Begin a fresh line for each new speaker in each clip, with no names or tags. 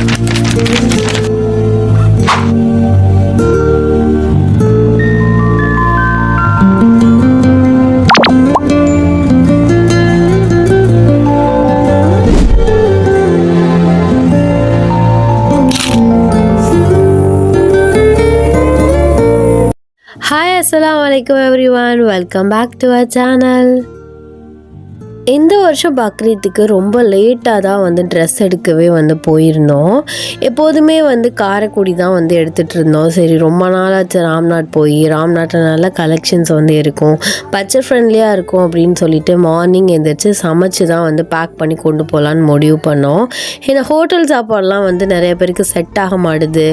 Hi, Assalamualaikum everyone. Welcome back to our channel. இந்த வருஷம் பக்ரீத்துக்கு ரொம்ப லேட்டாக தான் வந்து ட்ரெஸ் எடுக்கவே வந்து போயிருந்தோம். எப்போதுமே வந்து காரைக்குடி தான் வந்து எடுத்துகிட்டு இருந்தோம். சரி ரொம்ப நாளாச்சு ராம்நாட் போய், ராம்நாட்டில் நல்ல கலெக்ஷன்ஸ் வந்து இருக்கும், பட்ஜெட் ஃப்ரெண்ட்லியாக இருக்கும் அப்படின்னு சொல்லிட்டு மார்னிங் எழுந்திரிச்சு சமைச்சு தான் வந்து பேக் பண்ணி கொண்டு போகலான்னு முடிவு பண்ணோம். ஏன்னா ஹோட்டல் சாப்பாடெலாம் வந்து நிறைய பேருக்கு செட் ஆக மாட்டுது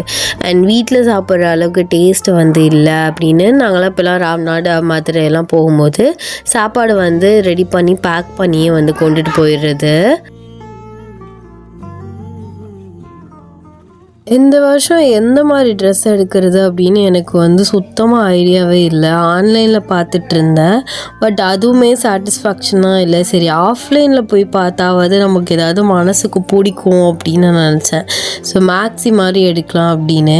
அண்ட் வீட்டில் சாப்பிட்ற அளவுக்கு டேஸ்ட்டு வந்து இல்லை அப்படின்னு நாங்களாம் இப்போலாம் ராம்நாடு மதுரையெல்லாம் போகும்போது சாப்பாடு வந்து ரெடி பண்ணி பேக் பண்ணியே வந்து கொண்டுட்டு போயிடுறது. இந்த வருஷம் எந்த மாதிரி ட்ரெஸ் எடுக்கிறது அப்படின்னு எனக்கு வந்து சுத்தமாக ஐடியாவே இல்லை. ஆன்லைனில் பார்த்துட்டு இருந்தேன், பட் அதுவுமே சாட்டிஸ்ஃபேக்ஷனாக இல்லை. சரி ஆஃப்லைனில் போய் பார்த்தாவது நமக்கு ஏதாவது மனசுக்கு பிடிக்கும் அப்படின்னு நான் நினச்சேன். ஸோ மேக்ஸி மாதிரி எடுக்கலாம் அப்படின்னு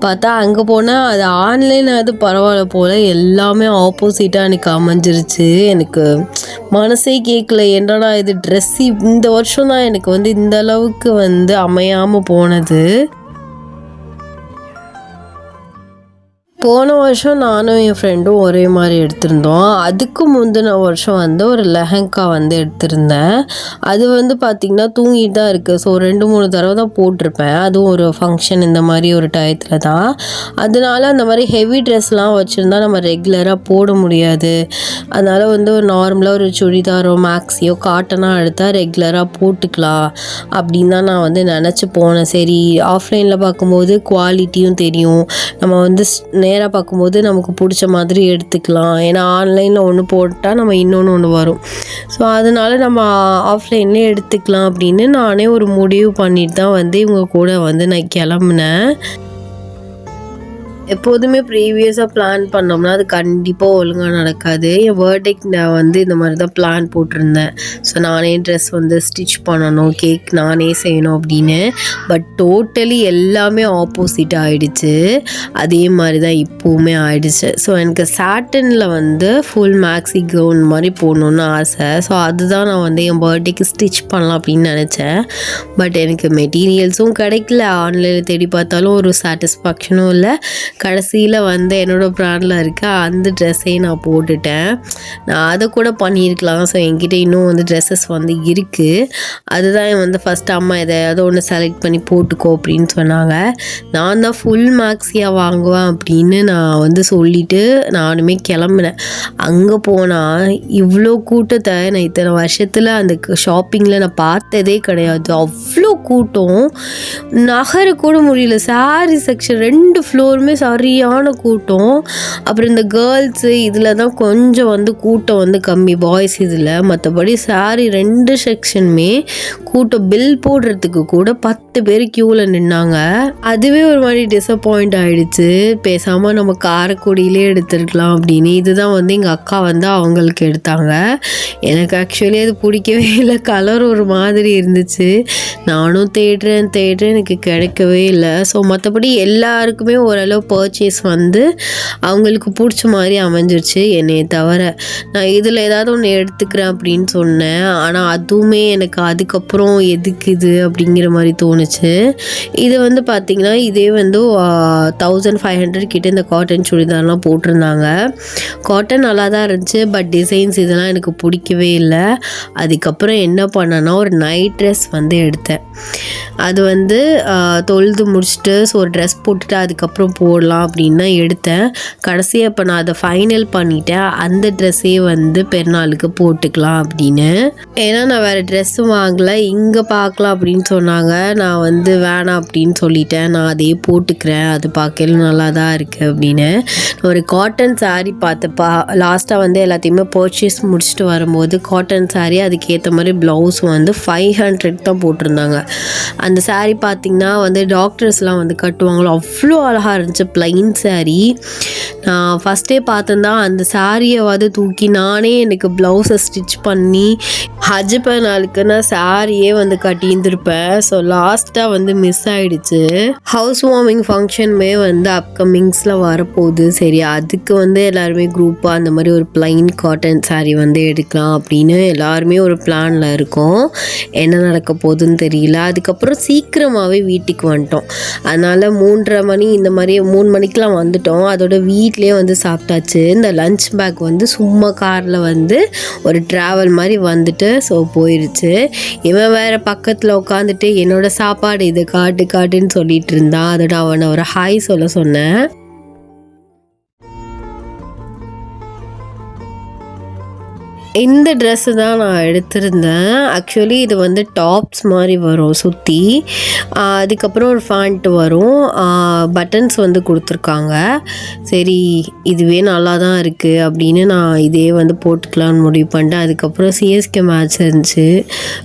பார்த்தா அங்கே போனால் அது ஆன்லைனாவது பரவாயில்ல போல், எல்லாமே ஆப்போசிட்டாக எனக்கு அமைஞ்சிருச்சு. எனக்கு மனசே கேட்கல, என்னடா இது ட்ரெஸ்ஸு இந்த வருஷம் தான் எனக்கு வந்து இந்த அளவுக்கு வந்து அமையாமல் போனது. போன வருஷம் நானும் என் ஃப்ரெண்டும் ஒரே மாதிரி எடுத்திருந்தோம். அதுக்கு முந்தின வருஷம் வந்து ஒரு லெஹங்கா வந்து எடுத்திருந்தேன். அது வந்து பார்த்திங்கன்னா தூங்கிட்டு தான் இருக்குது. ஸோ 2-3 தடவை தான் போட்டிருப்பேன். அதுவும் ஒரு ஃபங்க்ஷன் இந்த மாதிரி ஒரு டயத்தில் தான். அதனால அந்த மாதிரி ஹெவி ட்ரெஸ்லாம் வச்சுருந்தா நம்ம ரெகுலராக போட முடியாது. அதனால் வந்து ஒரு நார்மலாக ஒரு சுடிதாரோ மேக்ஸியோ காட்டனாக எடுத்தால் ரெகுலராக போட்டுக்கலாம் அப்படின்னு தான் நான் வந்து நினச்சி போனேன். சரி ஆஃப்லைனில் பார்க்கும்போது குவாலிட்டியும் தெரியும், நம்ம வந்து நேராக பார்க்கும்போது நமக்கு பிடிச்ச மாதிரி எடுத்துக்கலாம். ஏன்னா ஆன்லைனில் ஒன்று போட்டால் நம்ம இன்னொன்று வரும். ஸோ அதனால் நம்ம ஆஃப்லைன்லேயே எடுத்துக்கலாம் அப்படின்னு நானே ஒரு முடிவு பண்ணிட்டு தான் வந்து இவங்க கூட வந்து நான் கிளம்புனேன். எப்போதுமே ப்ரீவியஸாக பிளான் பண்ணோம்னா அது கண்டிப்பாக ஒழுங்காக நடக்காது. என் பர்த்டேக்கு நான் வந்து இந்த மாதிரி தான் பிளான் போட்டிருந்தேன். ஸோ நானே ட்ரெஸ் வந்து ஸ்டிச் பண்ணணும், கேக் நானே செய்யணும் அப்படின்னு. பட் டோட்டலி எல்லாமே ஆப்போசிட் ஆகிடுச்சு. அதே மாதிரி தான் இப்போவுமே ஆகிடுச்சு. ஸோ எனக்கு சாட்டனில் வந்து ஃபுல் மேக்ஸி கவுன் மாதிரி போடணுன்னு ஆசை. ஸோ அதுதான் நான் வந்து என் பர்த்டேக்கு ஸ்டிச் பண்ணலாம் அப்படின்னு நினச்சேன். பட் எனக்கு மெட்டீரியல்ஸும் கிடைக்கல, ஆன்லைனில் தேடி பார்த்தாலும் ஒரு சாட்டிஸ்ஃபேக்ஷனும் இல்லை. கடைசியில் வந்து என்னோடய ப்ராண்டில் இருக்க அந்த ட்ரெஸ்ஸையும் நான் போட்டுட்டேன். நான் அதை கூட பண்ணியிருக்கலாம். ஸோ என்கிட்ட இன்னும் வந்து ட்ரெஸ்ஸஸ் வந்து இருக்குது. அதுதான் வந்து ஃபஸ்ட்டு அம்மா எதையாவது ஒன்று செலக்ட் பண்ணி போட்டுக்கோ அப்படின்னு சொன்னாங்க. நான் தான் ஃபுல் மேக்ஸியாக வாங்குவேன் அப்படின்னு நான் வந்து சொல்லிவிட்டு நானுமே கிளம்புனேன். அங்கே போனால் இவ்வளோ கூட்டத்தை நான் இத்தனை வருஷத்தில் அந்த ஷாப்பிங்கில் நான் பார்த்ததே கிடையாது. அவ்வளோ கூட்டம், நகர கூட முடியல. சாரி செக்ஷன் 2 ஃப்ளோருமே சரியான கூட்டம். அப்புறம் இந்த கேர்ள்ஸு இதில் தான் கொஞ்சம் வந்து கூட்டம் வந்து கம்மி, பாய்ஸ் இதில். மற்றபடி சாரி 2 செக்ஷனுமே கூட்டம். பில் போடுறதுக்கு கூட 10 பேர் க்யூவில் நின்னாங்க. அதுவே ஒரு மாதிரி டிசப்பாயிண்ட் ஆகிடுச்சு. பேசாமல் நம்ம காரைக்குடியிலே எடுத்துருக்கலாம் அப்படின்னு. இதுதான் வந்து எங்கள் அக்கா வந்து அவங்களுக்கு எடுத்தாங்க. எனக்கு ஆக்சுவலி அது பிடிக்கவே இல்லை. கலர் ஒரு மாதிரி இருந்துச்சு. நானும் தேடுறேன் எனக்கு கிடைக்கவே இல்லை. ஸோ மற்றபடி எல்லாருக்குமே ஓரளவு பர்ச்சேஸ் வந்து அவங்களுக்கு பிடிச்ச மாதிரி அமைஞ்சிருச்சு, என்னையை தவிர. நான் இதில் ஏதாவது ஒன்று எடுத்துக்கிறேன் அப்படின்னு சொன்னேன். ஆனால் அதுவுமே எனக்கு அதுக்கப்புறம் எதுக்கு இது அப்படிங்கிற மாதிரி தோணுச்சு. இது வந்து பார்த்திங்கன்னா இதே வந்து 1500 கிட்ட இந்த காட்டன் சுடிதார்லாம் போட்டிருந்தாங்க. காட்டன் நல்லா தான் இருந்துச்சு, பட் டிசைன்ஸ் இதெல்லாம் எனக்கு பிடிக்கவே இல்லை. அதுக்கப்புறம் என்ன பண்ணேன்னா ஒரு நைட் ட்ரெஸ் வந்து எடுத்தேன். அது வந்து தொழுது முடிச்சுட்டு ஸோ ஒரு ட்ரெஸ் போட்டுட்டு அதுக்கப்புறம் போடலாம் அப்படின்னு தான் எடுத்தேன். கடைசியாக இப்போ நான் அதை ஃபைனல் பண்ணிட்டேன். அந்த ட்ரெஸ்ஸே வந்து பெருநாளுக்கு போட்டுக்கலாம் அப்படின்னு. ஏன்னா நான் வேறு ட்ரெஸ்ஸும் வாங்கலை, இங்கே பார்க்கலாம் அப்படின்னு சொன்னாங்க. நான் வந்து வேணாம் அப்படின்னு சொல்லிட்டேன். நான் அதையே போட்டுக்கிறேன், அது பார்க்கல நல்லா தான் இருக்குது அப்படின்னு. ஒரு காட்டன் சாரீ பார்த்தப்பா லாஸ்ட்டாக வந்து எல்லாத்தையுமே பர்ச்சேஸ் முடிச்சுட்டு வரும்போது காட்டன் சாரீ அதுக்கேற்ற மாதிரி ப்ளவுஸ் வந்து 500 தான் போட்டிருந்தாங்க. அந்த சாரீ பார்த்திங்கன்னா வந்து டாக்டர்ஸ்லாம் வந்து கட்டுவாங்களோ அவ்வளோ அழகாக இருந்துச்சு. ப்ளைன் சாரீ நான் ஃபஸ்ட்டே பார்த்துருந்தா அந்த சாரியை தூக்கி நானே எனக்கு ப்ளவுஸை ஸ்டிச் பண்ணி ஹஜ் நாளுக்கு நான் சாரியே வந்து கட்டியிருந்திருப்பேன். ஸோ லாஸ்ட்டாக வந்து மிஸ் ஆகிடுச்சு. ஹவுஸ் வார்மிங் ஃபங்க்ஷனுமே வந்து அப்கமிங்ஸில் வரப்போகுது. சரி, அதுக்கு வந்து எல்லாருமே குரூப்பாக அந்த மாதிரி ஒரு ப்ளைன் காட்டன் சாரீ வந்து எடுக்கலாம் அப்படின்னு எல்லாருமே ஒரு பிளானில் இருக்கோம். என்ன நடக்க போகுதுன்னு தெரியல. அதுக்கப்புறம் சீக்கிரமாகவே வீட்டுக்கு வந்துட்டோம். அதனால் 3:30 மணி இந்த மாதிரி 3 மணிக்கெலாம் வந்துட்டோம். அதோட வீட்லேயே வந்து சாப்பிட்டாச்சு. இந்த லஞ்ச் பேக் வந்து சும்மா காரில் வந்து ஒரு ட்ராவல் மாதிரி வந்துட்டு ஸோ போயிடுச்சு. இவன் வேறு பக்கத்தில் உட்காந்துட்டு என்னோடய சாப்பாடு இது காட்டுன்னு சொல்லிட்டு இருந்தான். அதோட அவனை ஒரு ஹாய் சொல்ல சொன்னேன். இந்த ட்ரெஸ்ஸு தான் நான் எடுத்திருந்தேன். ஆக்சுவலி இது வந்து டாப்ஸ் மாதிரி வரும் சுற்றி. அதுக்கப்புறம் ஒரு ஃபேண்ட் வரும். பட்டன்ஸ் வந்து கொடுத்துருக்காங்க. சரி, இதுவே நல்லா தான் இருக்குது அப்படின்னு நான் இதே வந்து போட்டுக்கலான்னு முடிவு பண்ணிட்டேன். அதுக்கப்புறம் சிஎஸ்கே மேட்ச் இருந்துச்சு.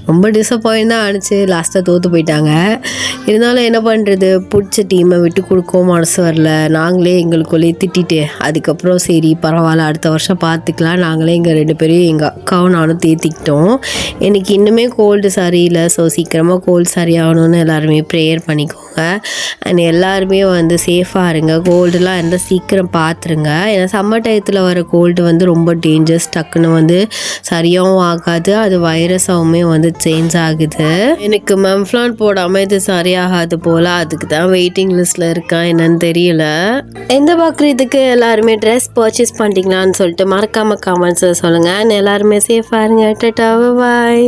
ரொம்ப டிசப்பாயிண்ட் தான் ஆனிச்சு. லாஸ்ட்டாக தோற்று போயிட்டாங்க. இருந்தாலும் என்ன பண்ணுறது, பிடிச்ச டீமை விட்டு கொடுக்கவும் மனசு வரல. நாங்களே எங்களுக்குள்ளேயே திட்டிட்டு அதுக்கப்புறம் சரி பரவாயில்ல, அடுத்த வருஷம் பார்த்துக்கலாம், நாங்களே எங்கள் 2 பேரையும் எங்கள் அக்காவும் நானும் தேத்திக்கிட்டோம். எனக்கு இன்னுமே கோல்டு சரியில்லை. ஸோ சீக்கிரமாக கோல்டு சரியாகணும்னு எல்லாருமே ப்ரேயர் பண்ணிக்கோங்க. அண்ட் எல்லாருமே வந்து சேஃபாக இருங்க. கோல்டுலாம் இருந்தால் சீக்கிரம் பார்த்துருங்க. ஏன்னா சம்மர் டயத்தில் வர கோல்டு வந்து ரொம்ப டேஞ்சர்ஸ். டக்குன்னு வந்து சரியாகவும் ஆகாது, அது வைரஸாகவுமே வந்து சேஞ்ச் ஆகுது. எனக்கு மெம்ஃப்ளான் போடாமல் இது சரியாகாது போல். அதுக்கு தான் வெயிட்டிங் லிஸ்ட்டில் இருக்கேன். என்னன்னு தெரியல. எந்த பக்ரீத்துக்கு எல்லாருமே ட்ரெஸ் பர்ச்சேஸ் பண்ணிட்டீங்களான்னு சொல்லிட்டு மறக்காமல் கமெண்ட்ஸில் சொல்லுங்கள். எல்லாருமே சேஃபாக இருங்க. டாடா, பாய்.